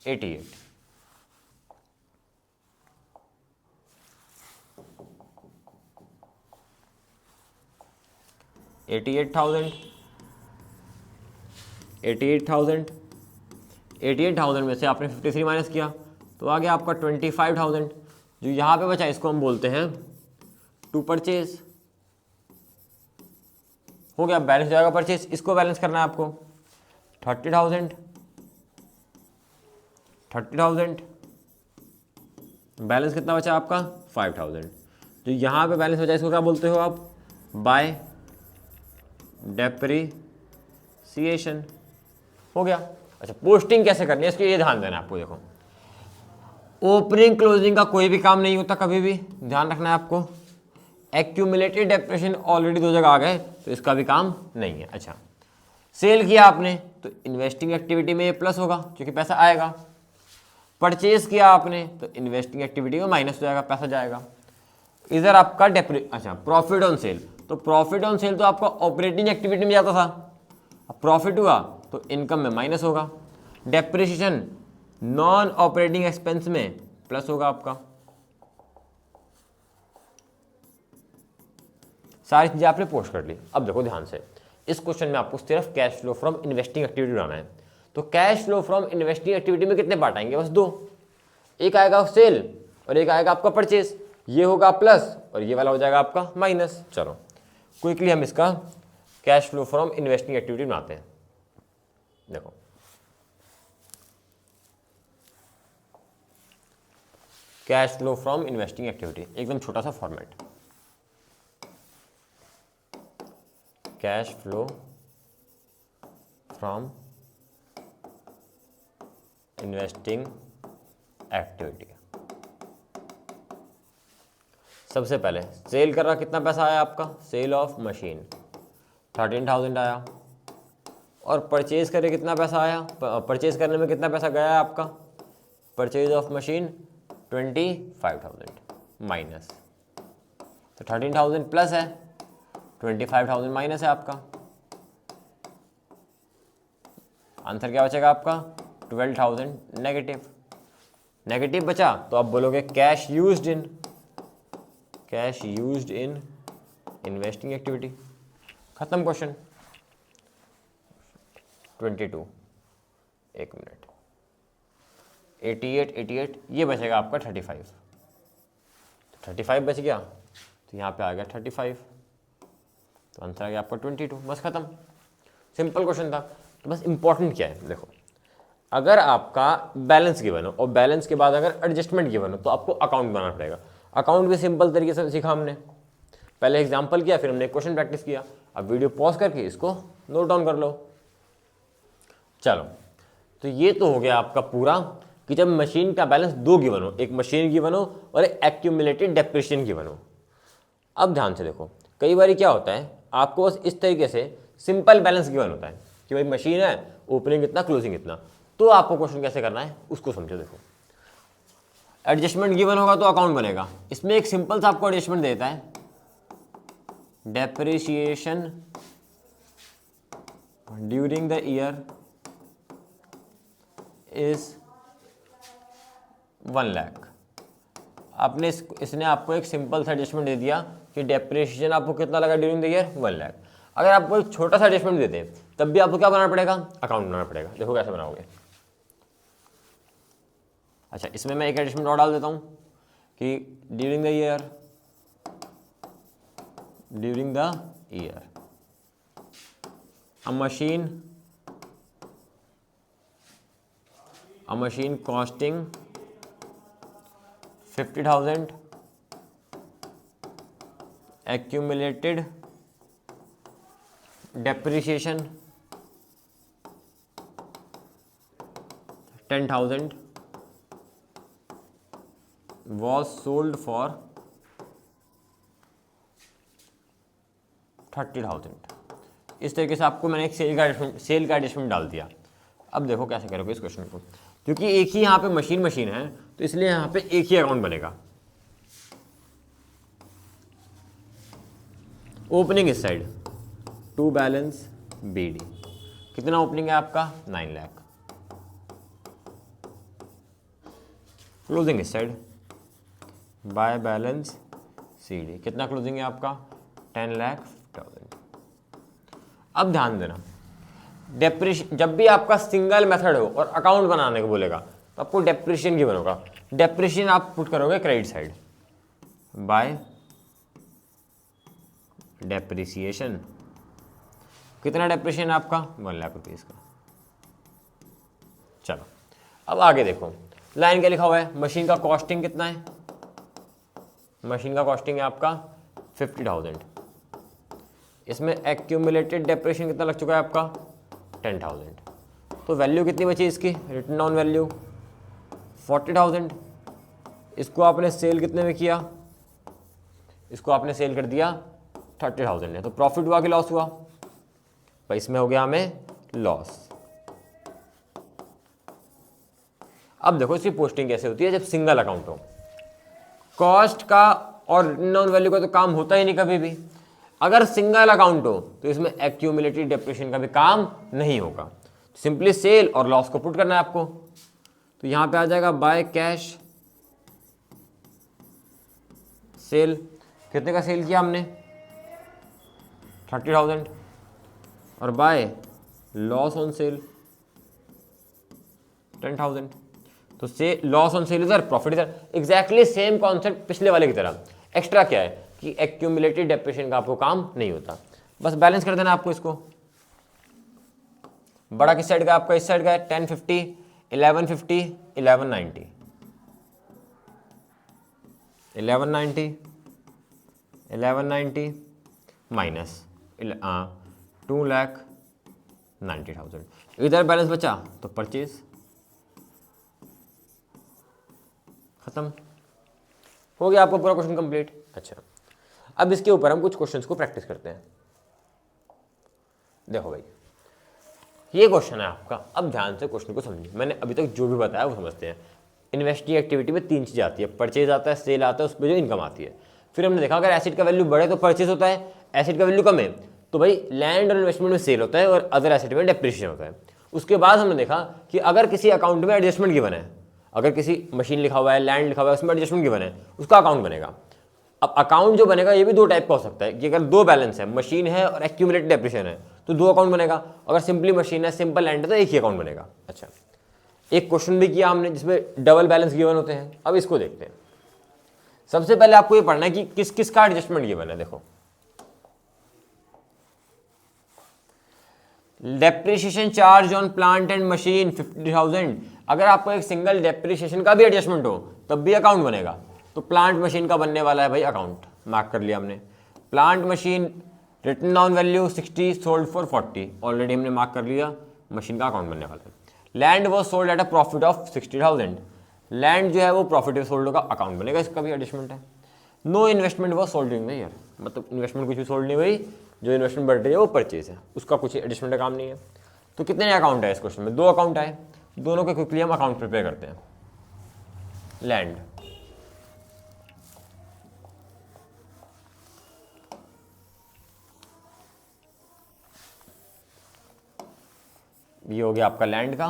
88, $88,000 में से आपने 53 माइनस किया तो आ गया आपका 25,000। जो यहाँ पे बचा इसको हम बोलते हैं टू परचेज। हो गया, बैलेंस जाएगा परचेज। इसको बैलेंस करना है आपको 30,000, बैलेंस कितना बचा आपका 5,000। जो यहाँ पे बैलेंस बचा इसको क्या बोलते हो आप, बाय डेप्रिसिएशन। हो गया। अच्छा, पोस्टिंग कैसे करनी है इसके ये ध्यान देना है आपको। देखो, ओपनिंग क्लोजिंग का कोई भी काम नहीं होता कभी भी, ध्यान रखना है आपको। एक्यूमुलेटेड डेप्रिसिएशन ऑलरेडी 2 जगह आ गए तो इसका भी काम नहीं है। अच्छा, सेल किया आपने तो इन्वेस्टिंग एक्टिविटी में ये प्लस होगा क्योंकि पैसा आएगा। परचेज किया आपने तो इन्वेस्टिंग एक्टिविटी में माइनस हो जाएगा, पैसा जाएगा। इधर आपका अच्छा, प्रॉफिट ऑन सेल, तो प्रॉफिट ऑन सेल तो आपका ऑपरेटिंग एक्टिविटी में जाता था, अब प्रॉफिट हुआ तो इनकम में माइनस होगा। डेप्रिसिएशन नॉन ऑपरेटिंग एक्सपेंस में प्लस होगा आपका। सारी चीजें आपने पोस्ट कर ली। अब देखो ध्यान से, इस क्वेश्चन में आपको सिर्फ cash flow from investing activity बनाना है। तो cash flow from investing activity में कितने पार्ट आएंगे, बस 2। एक आएगा सेल और एक आएगा आपका परचेज। ये होगा प्लस और ये वाला हो जाएगा आपका माइनस। चलो क्विकली हम इसका cash flow from investing activity बनाते हैं। देखो, cash flow from investing activity, एकदम छोटा सा format, cash flow from investing activity. सबसे पहले सेल कर रहा, कितना पैसा आया आपका, सेल ऑफ मशीन 13,000 आया। और परचेज करे कितना पैसा आया, परचेज करने में कितना पैसा गया आपका, परचेज ऑफ मशीन 25,000 माइनस, तो 13,000 प्लस है, 25,000 माइनस है आपका। आंसर क्या बचेगा आपका 12,000 नेगेटिव। नेगेटिव बचा तो आप बोलोगे cash used in investing activity. खत्म क्वेश्चन। 22, एक मिनट, 88 ये बचेगा आपका 35। 35 बच गया तो यहाँ पे आ गया 35, तो आंसर आ गया आपका 22। बस खत्म, सिंपल क्वेश्चन था। तो बस इंपॉर्टेंट क्या है, देखो, अगर आपका बैलेंस गिवन हो और बैलेंस के बाद अगर एडजस्टमेंट गिवन हो तो आपको अकाउंट बनाना पड़ेगा। अकाउंट भी सिंपल तरीके से सीखा हमने, पहले एग्जाम्पल किया, फिर हमने क्वेश्चन प्रैक्टिस किया। अब वीडियो पॉज करके इसको नोट डाउन कर लो। चलो, तो ये तो हो गया आपका पूरा कि जब मशीन का बैलेंस 2 गिवन हो, एक मशीन गिवन हो और एक एक्यूमुलेटेड डेप्रिसिएशन गिवन हो। अब ध्यान से देखो, कई बार क्या होता है, आपको बस इस तरीके से सिंपल बैलेंस गिवन होता है कि भाई मशीन है, ओपनिंग इतना, क्लोजिंग इतना, तो आपको क्वेश्चन कैसे करना है उसको समझो। देखो, एडजस्टमेंट गिवन होगा तो अकाउंट बनेगा। इसमें एक सिंपल सा आपको एडजस्टमेंट देता है, depreciation during the year is 1 lakh. आपने इसने आपको एक सिंपल सा एडजस्टमेंट दे दिया कि डेप्रिसिएशन आपको कितना लगा ड्यूरिंग द ईयर 1 लाख। अगर आपको एक छोटा सा एडजस्टमेंट देते हैं तब भी आपको क्या बनाना पड़ेगा, अकाउंट बनाना पड़ेगा। देखो कैसे बनाओगे। अच्छा, इसमें मैं एक एडजस्टमेंट और डाल देता हूं कि during the year a machine costing 50,000 accumulated depreciation 10,000 was sold for 30,000। इस तरीके से आपको मैंने एक सेल का एडजस्टमेंट डाल दिया। अब देखो कैसे करोगे इस क्वेश्चन को, क्योंकि एक ही यहाँ पे मशीन है तो इसलिए यहाँ पे एक ही अकाउंट बनेगा। ओपनिंग इस साइड, टू बैलेंस BD, कितना ओपनिंग है आपका 9 लाख, क्लोजिंग इस साइड बाय बैलेंस CD, कितना क्लोजिंग है आपका 10,50,000। अब ध्यान देना, डेप्रिशिएशन जब भी आपका सिंगल मेथड हो और अकाउंट बनाने को बोलेगा तो आपको डेप्रिशिएशन की बनोगा। डेप्रिशिएशन आप पुट करोगे क्रेडिट साइड बाय डेप्रिसिएशन, कितना डेप्रिशिएशन आपका 1 लाख रुपीज़ का। चलो अब आगे देखो, लाइन क्या लिखा हुआ है, मशीन का कॉस्टिंग कितना है, मशीन का कॉस्टिंग है आपका 50,000, इसमें एक्यूमुलेटेड डेप्रिशिएशन कितना लग चुका है आपका 10,000, तो वैल्यू कितनी बची इसकी, रिटन ऑन वैल्यू 40,000। इसको आपने सेल कितने में किया, इसको आपने सेल कर दिया 30,000 ने, तो प्रॉफिट हुआ कि लॉस हुआ, भाई इसमें हो गया हमें लॉस। अब देखो इसकी पोस्टिंग कैसे होती है जब सिंगल अकाउंट हो, कॉस्ट का और रिटन ऑन वैल्यू का तो काम होता ही नहीं कभी भी। अगर सिंगल अकाउंट हो तो इसमें एक्यूमुलेटेड डेप्रिसिएशन का भी काम नहीं होगा, सिंपली सेल और लॉस को पुट करना है आपको। तो यहां पे आ जाएगा बाय कैश सेल, कितने का सेल किया हमने 30,000, और बाय लॉस ऑन सेल 10,000, तो से लॉस ऑन सेल इधर, प्रॉफिट इधर, एग्जैक्टली सेम कॉन्सेप्ट पिछले वाले की तरह। एक्स्ट्रा क्या है कि एक्यूमुलेटेड डेप्रिसिएशन का आपको काम नहीं होता, बस बैलेंस कर देना आपको इसको। बड़ा किस साइड का आपका, इस साइड का है 1050, 1150, 1190, 1190, 1190 माइनस 2,90,000, इधर बैलेंस बचा तो परचेज, खत्म हो गया आपको पूरा क्वेश्चन कंप्लीट। अच्छा अब इसके ऊपर हम कुछ क्वेश्चंस को प्रैक्टिस करते हैं। देखो भाई ये क्वेश्चन है आपका, अब ध्यान से क्वेश्चन को समझिए, मैंने अभी तक जो भी बताया वो समझते हैं। इन्वेस्टिंग एक्टिविटी में 3 चीज़ आती है, परचेज आता है, सेल आता है, उस पर जो इनकम आती है। फिर हमने देखा अगर एसेट का वैल्यू बढ़े तो परचेज होता है, एसेट का वैल्यू कम है तो भाई लैंड और इन्वेस्टमेंट में सेल होता है और अदर एसेट में डेप्रिसिएशन होता है। उसके बाद हमने देखा कि अगर किसी अकाउंट में एडजस्टमेंट गिवन है, अगर किसी मशीन लिखा हुआ है, लैंड लिखा हुआ है, उसमें एडजस्टमेंट गिवन है, उसका अकाउंट बनेगा। अब अकाउंट जो बनेगा ये भी 2 टाइप का हो सकता है कि अगर 2 बैलेंस है, मशीन है और एक्यूमुलेटेड डेप्रिसिएशन है, तो 2 अकाउंट बनेगा। अगर सिंपली मशीन है, सिंपल लैंड है, तो एक ही अकाउंट बनेगा। अच्छा एक क्वेश्चन भी किया हमने जिसमें डबल बैलेंस गिवन होते हैं, अब इसको देखते हैं। सबसे पहले आपको ये पढ़ना है कि किस किस का एडजस्टमेंट गिवन है। देखो depreciation charge on plant and machine 50,000, अगर आपको एक सिंगल डेप्रिसिएशन का भी एडजस्टमेंट हो तब भी अकाउंट बनेगा। तो प्लांट मशीन का बनने वाला है भाई अकाउंट, मार्क कर लिया हमने। Plant machine written on value 60, sold for 40, already हमने मार्क कर लिया, मशीन का अकाउंट बनने वाला है। Land was sold at a profit of 60,000, land जो है वो प्रॉफिट सोल्ड होगा, अकाउंट बनेगा, इसका भी एडजस्टमेंट है। No investment was sold during the year, मतलब इन्वेस्टमेंट कुछ भी सोल्ड नहीं हुई, जो इन्वेस्टमेंट बढ़ रही है वो परचेज है, उसका कुछ एडजस्टमेंट का काम नहीं है। तो कितने अकाउंट है इस क्वेश्चन में, 2 अकाउंट आए, दोनों के क्विकली हम अकाउंट प्रिपेयर करते हैं। लैंड ये हो गया आपका लैंड का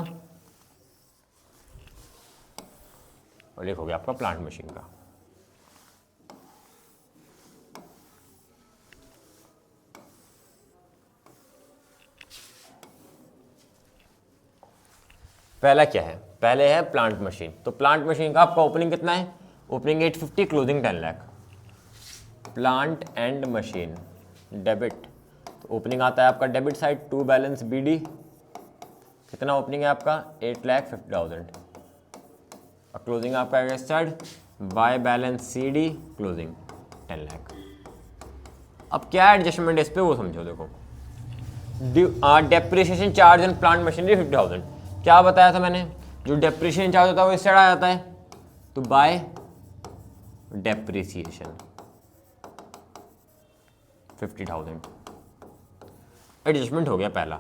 और एक हो गया आपका प्लांट मशीन का। पहला क्या है, पहले है प्लांट मशीन। तो प्लांट मशीन का आपका ओपनिंग कितना है, opening 850, closing 10 lakh. Plant and machine debit, तो ओपनिंग आता है आपका debit side, to balance BD, कितना ओपनिंग है आपका 8,50,000, और क्लोजिंग आपका इस side by balance CD, closing 10 lakh. अब क्या एडजस्टमेंट है इस पे वो समझो। देखो depreciation charge on plant machinery 50,000, क्या बताया था मैंने, जो डेप्रिसिएशन चार्ज होता है वो इस साइड आ जाता है, तो बाय डेप्रिसिएशन 50,000 एडजस्टमेंट हो गया पहला।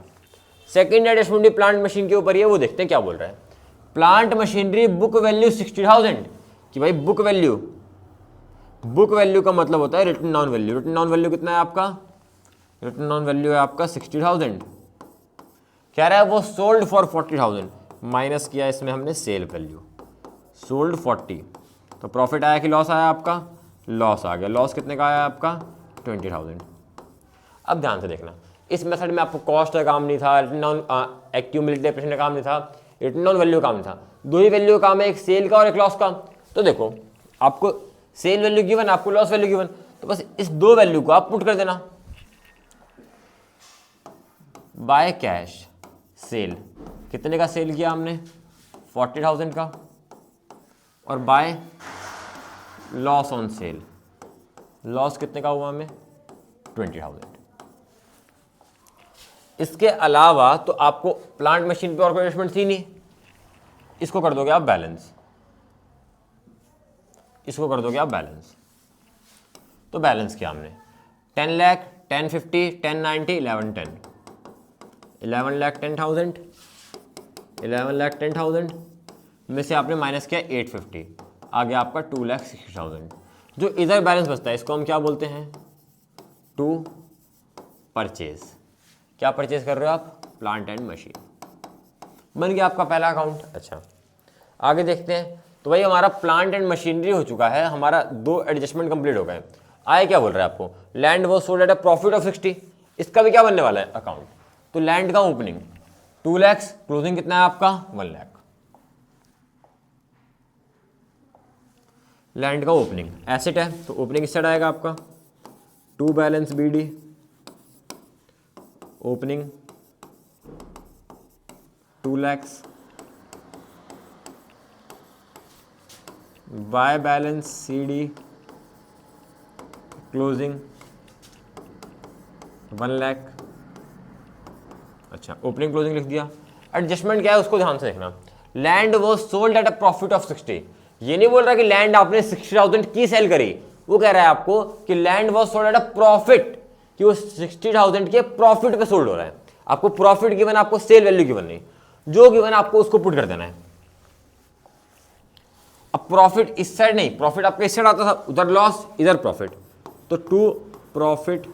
सेकंड एडजस्टमेंट भी प्लांट मशीन के ऊपर ही है, वो देखते हैं क्या बोल रहा है। प्लांट मशीनरी बुक वैल्यू 60,000, कि भाई बुक वैल्यू का मतलब होता है written on value. Written on value कितना है आपका रिटर्न ऑन वैल्यू है आपका 60,000। कह रहा है वो सोल्ड फॉर 40,000, माइनस किया इसमें हमने सेल वैल्यू, सोल्ड 40, तो प्रॉफिट आया कि लॉस आया आपका, लॉस आ गया। लॉस कितने का आया आपका 20,000। अब ध्यान से देखना, इस मेथड में आपको कॉस्ट का काम नहीं था, रिटर्न ऑन एक्यूमुलेटेड डेप्रिसिएशन का काम नहीं था, रिटर्न ऑन वैल्यू का काम नहीं था, दो ही वैल्यू का काम है, एक सेल का और एक लॉस का। तो देखो आपको सेल वैल्यू गिवन, आपको लॉस वैल्यू गिवन, तो बस इस दो वैल्यू को आप पुट कर देना। बाय कैश सेल, कितने का सेल किया हमने 40,000 का, और bye loss on cell, loss कितने का हुआ हमें 20,000। इसके अलावा तो आपको प्लांट मशीन पे और कोई इन्वेस्टमेंट थी नहीं, इसको कर दोगे आप बैलेंस, इसको कर दोगे आप बैलेंस। तो बैलेंस किया हमने 10 लाख, 1050, 1090, 1110, 11,10,000, 11,10,000 में से आपने माइनस किया 850, आ गया आपका 2,60,000। जो इधर बैलेंस बचता है इसको हम क्या बोलते हैं, टू परचेज। क्या परचेज कर रहे हो आप, प्लांट एंड मशीन। बन गया आपका पहला अकाउंट। अच्छा आगे देखते हैं, तो भाई हमारा प्लांट एंड मशीनरी हो चुका है, हमारा दो एडजस्टमेंट कंप्लीट हो गए। आए क्या बोल रहा है आपको, land was sold at a profit of 60, इसका भी क्या बनने वाला है अकाउंट। तो लैंड का ओपनिंग 2 लाख, क्लोजिंग कितना है आपका 1 लाख। लैंड का ओपनिंग एसेट है, तो ओपनिंग इस साइड आएगा आपका, to balance BD, opening 2 lakh, by balance CD, closing 1 lakh. अच्छा ओपनिंग क्लोजिंग लिख दिया। एडजस्टमेंट क्या है उसको ध्यान से देखना, land was sold at a profit of 60, ये नहीं बोल रहा कि लैंड आपने 60,000 की सेल करी, वो कह रहा है आपको कि land was sold at a profit, कि वो 60,000 के प्रॉफिट पे सोल्ड हो रहा है। आपको प्रॉफिट गिवन, आपको सेल वैल्यू गिवन नहीं, जो गिवन आपको उसको पुट कर देना है। अब प्रॉफिट इस साइड नहीं, प्रॉफिट आपका इस साइड आता था, उधर लॉस इधर प्रॉफिट, तो टू प्रॉफिट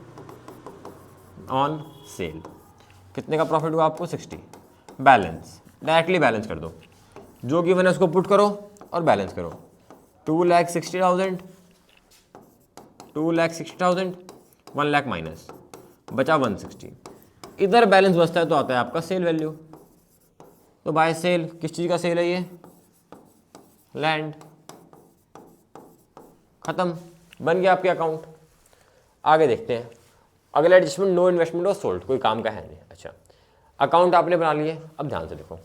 ऑन सेल, कितने का प्रॉफिट हुआ आपको 60। बैलेंस डायरेक्टली बैलेंस कर दो, जो गिवन है उसको पुट करो और बैलेंस करो। 2,60,000, 2,60,000, 1 लाख माइनस, बचा 160। इधर बैलेंस बचता है तो आता है आपका सेल वैल्यू। तो बाय सेल, किस चीज का सेल है ये, लैंड। खत्म, बन गया आपके अकाउंट। आगे देखते हैं, अगला एडजस्टमेंट नो इन्वेस्टमेंट और सोल्ड, कोई काम का है नहीं। अच्छा अकाउंट आपने बना लिए, अब ध्यान से देखो,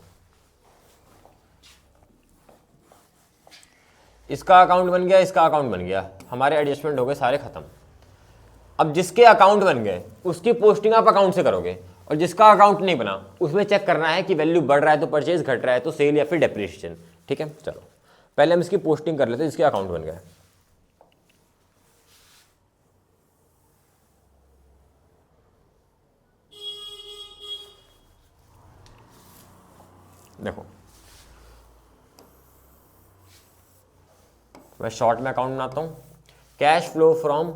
इसका अकाउंट बन गया, इसका अकाउंट बन गया, हमारे एडजस्टमेंट हो गए सारे खत्म। अब जिसके अकाउंट बन गए उसकी पोस्टिंग आप अकाउंट से करोगे, और जिसका अकाउंट नहीं बना उसमें चेक करना है कि वैल्यू बढ़ रहा है तो परचेज, घट रहा है तो सेल या फिर डेप्रिसिएशन। ठीक है चलो पहले हम इसकी पोस्टिंग कर लेते हैं, जिसके अकाउंट बन गया। देखो मैं शॉर्ट में अकाउंट बनाता हूं, cash flow from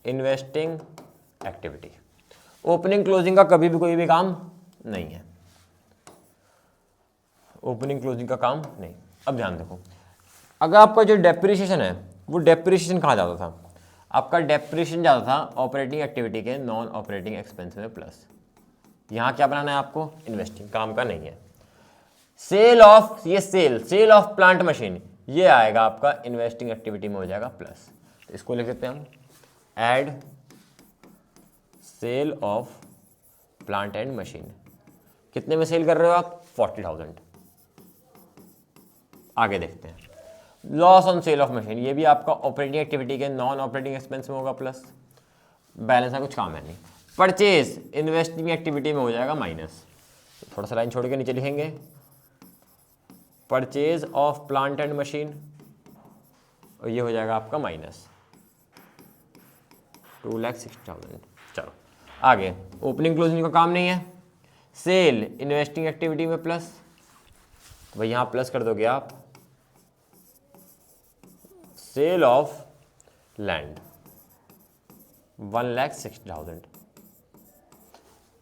investing activity. Opening closing का कभी भी कोई भी काम नहीं है, ओपनिंग क्लोजिंग का काम नहीं। अब ध्यान देखो, अगर आपका जो डेप्रिसिएशन है वो डेप्रिसिएशन कहाँ जाता था, आपका डेप्रिसिएशन जाता था ऑपरेटिंग एक्टिविटी के नॉन ऑपरेटिंग एक्सपेंस में प्लस। यहाँ क्या बनाना है आपको, इन्वेस्टिंग, काम का नहीं है। सेल ऑफ, ये सेल ऑफ प्लांट मशीन, ये आएगा आपका इन्वेस्टिंग एक्टिविटी में हो जाएगा प्लस। तो इसको लिख देते हैं हम, add sale of plant and machine. कितने में सेल कर रहे हो आप, 40,000। आगे देखते हैं, loss on sale of machine, ये भी आपका ऑपरेटिंग एक्टिविटी के नॉन ऑपरेटिंग एक्सपेंस में होगा प्लस, बैलेंस का कुछ काम है नहीं। परचेज इन्वेस्टिंग एक्टिविटी में हो जाएगा माइनस, थोड़ा सा लाइन छोड़ के नीचे लिखेंगे, purchase of plant and machine, और ये हो जाएगा आपका माइनस 2,60,000। चलो आगे, ओपनिंग क्लोजिंग का काम नहीं है, सेल इन्वेस्टिंग एक्टिविटी में प्लस, तो भाई यहां प्लस कर दोगे आप, sale of land, 1,60,000।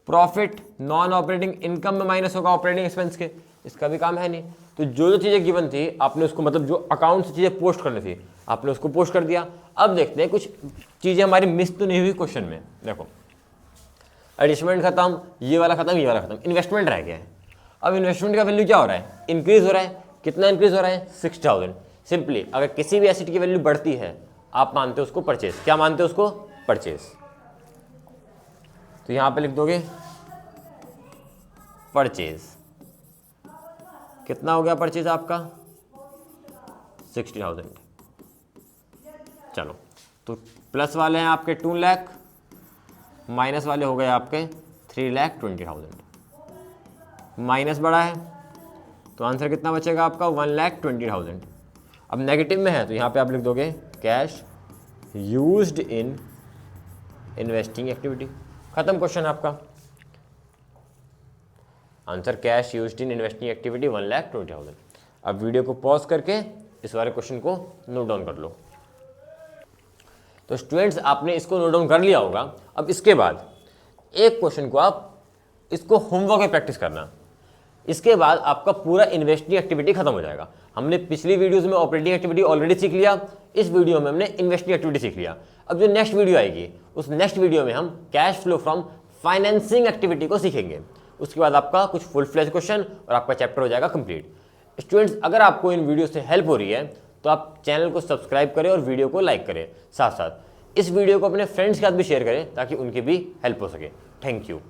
Profit non operating income में माइनस होगा ऑपरेटिंग एक्सपेंस के, इसका भी काम है नहीं। तो जो जो चीज़ें गिवन थी आपने उसको, मतलब जो अकाउंट से चीज़ें पोस्ट करनी थी आपने उसको पोस्ट कर दिया। अब देखते हैं कुछ चीज़ें हमारी मिस तो नहीं हुई क्वेश्चन में। देखो एडिशमेंट खत्म, ये वाला खत्म, ये वाला खत्म, इन्वेस्टमेंट रह गया है। अब इन्वेस्टमेंट का वैल्यू क्या हो रहा है, इंक्रीज हो रहा है। कितना इंक्रीज हो रहा है, 60,000। सिंपली अगर किसी भी एसेट की वैल्यू बढ़ती है आप मानते हो उसको परचेज। क्या मानते हो उसको, परचेज। तो यहां पे लिख दोगे परचेज। कितना हो गया परचेज आपका, 60,000। चलो तो प्लस वाले हैं आपके 2 लाख, माइनस वाले हो गए आपके 3,20,000। माइनस बड़ा है तो आंसर कितना बचेगा आपका, 1,20,000। अब नेगेटिव में है तो यहाँ पे आप लिख दोगे cash used in investing activity. खत्म क्वेश्चन आपका। Answer cash used in investing activity 1,20,000। अब वीडियो को पॉज करके इस वाले क्वेश्चन को नोट डाउन कर लो। तो स्टूडेंट्स आपने इसको नोट डाउन कर लिया होगा। अब इसके बाद एक क्वेश्चन को आप इसको होमवर्क में प्रैक्टिस करना। इसके बाद आपका पूरा इन्वेस्टिंग एक्टिविटी खत्म हो जाएगा। हमने पिछली वीडियोस में ऑपरेटिंग एक्टिविटी ऑलरेडी सीख लिया, इस वीडियो में हमने इन्वेस्टिंग एक्टिविटी सीख लिया। अब जो नेक्स्ट वीडियो आएगी उस नेक्स्ट वीडियो में हम cash flow from financing activity को सीखेंगे। उसके बाद आपका कुछ फुल फ्लेज क्वेश्चन और आपका चैप्टर हो जाएगा कंप्लीट। स्टूडेंट्स अगर आपको इन वीडियो से हेल्प हो रही है तो आप चैनल को सब्सक्राइब करें और वीडियो को लाइक करें। साथ साथ इस वीडियो को अपने फ्रेंड्स के साथ भी शेयर करें ताकि उनकी भी हेल्प हो सके। Thank you.